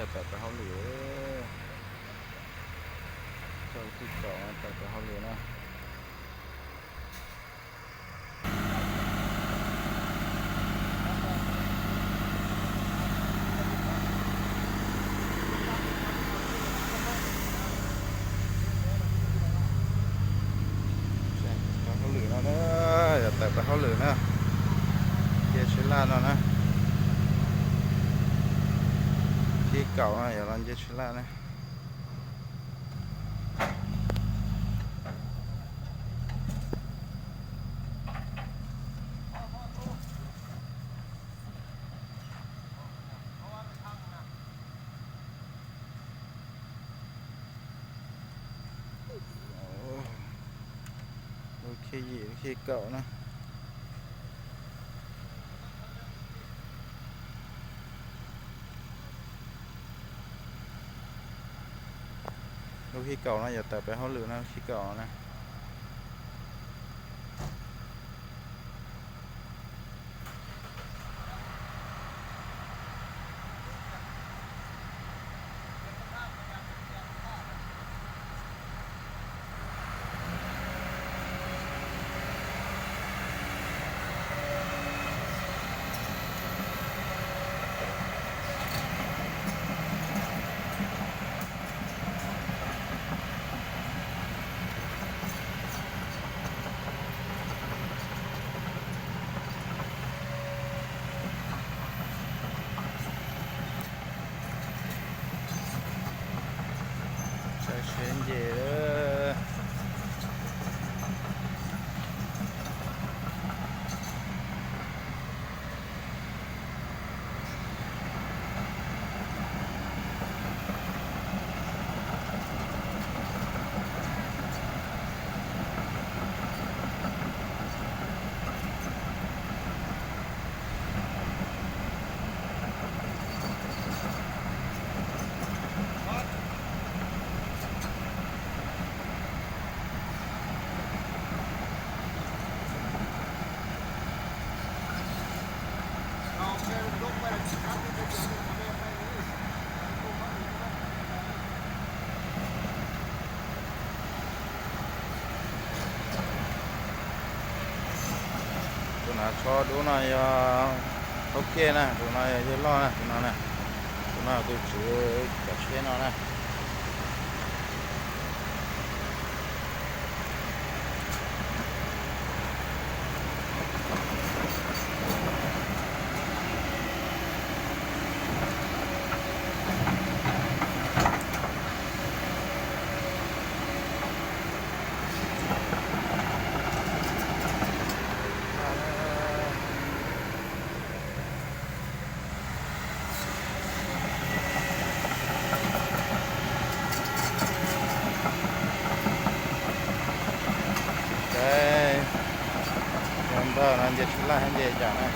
อย่าแตะไปเขาหรือเจ้าที่เก่าแตะไปเขาหรือนะเขาหรือนะอย่าแตะไปเขาหรือนะเยชิล่านะที่เก่าอย่าลันเยชิล่านะโอเคโอเคเก่านะลูกที่เก่านะอย่าแตะไปเขาหรือนะที่เก่านะใช้เชนเย่ตัวน่ะชอดูน่ะอย่าโอเคนะตัวน่ะอย่าเยอะล้อนะตัวน่ะก็ช่วยกับเชนเอานะนั่นจะชิลล่าให้เยอะจังนะ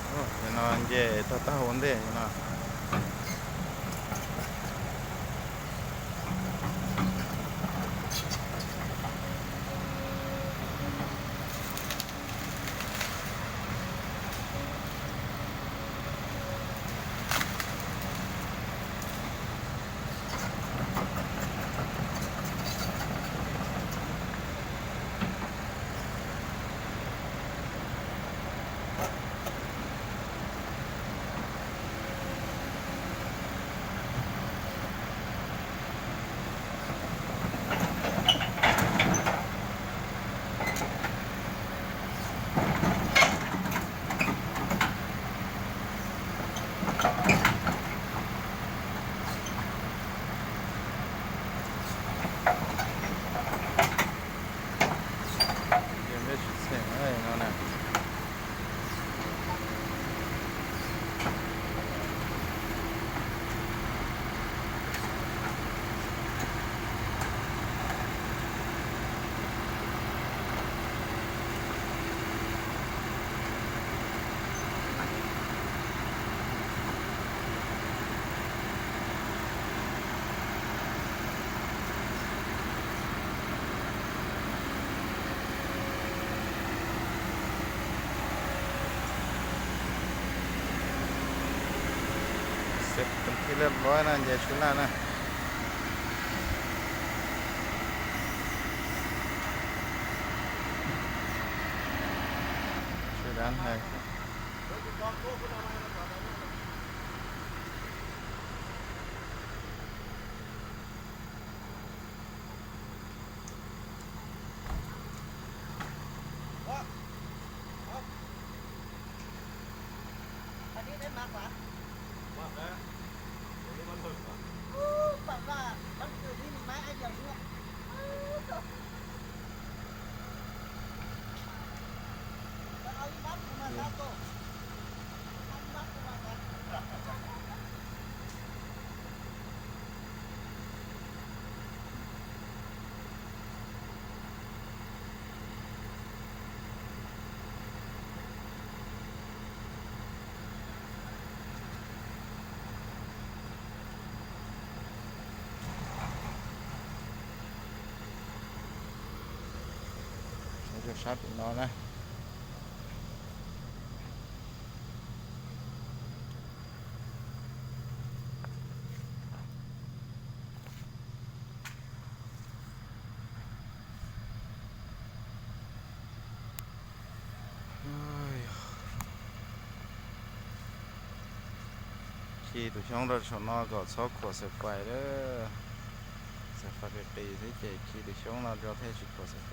โอ้ยนอนเย่ตาวันเดียนะ ก็บเป็นที่เรียบร้อยนะยายชุล่านะช่วยร้านให้อันนี้ได้มากกว่า ว่าแล้วเดี๋ยวนี้มันหมึกอ่ะ แบบว่ามันคือที่มีไม้ไอ้เดียวเนี่ยแล้วเอาอีมัดมาซาโต้เอาอีมัดมาซา จะชัดอีกน้อยนะขี่ตัวช่องรถชนนอก็ซอกขวดเสไฟเด้อเสไฟไปปีที่เจขี่ตัวช่องเราจะเทชุดขวดเสไฟ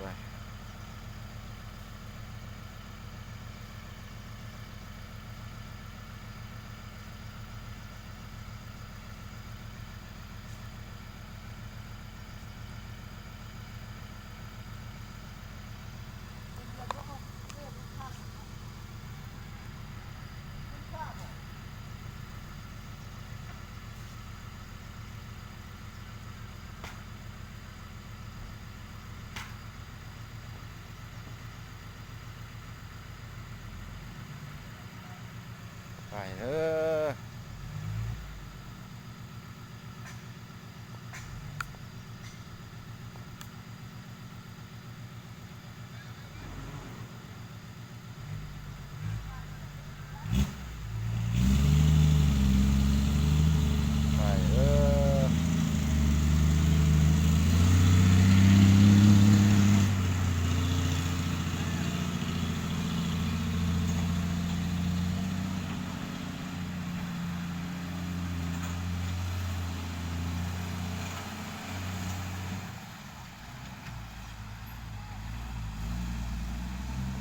ไปเด้อ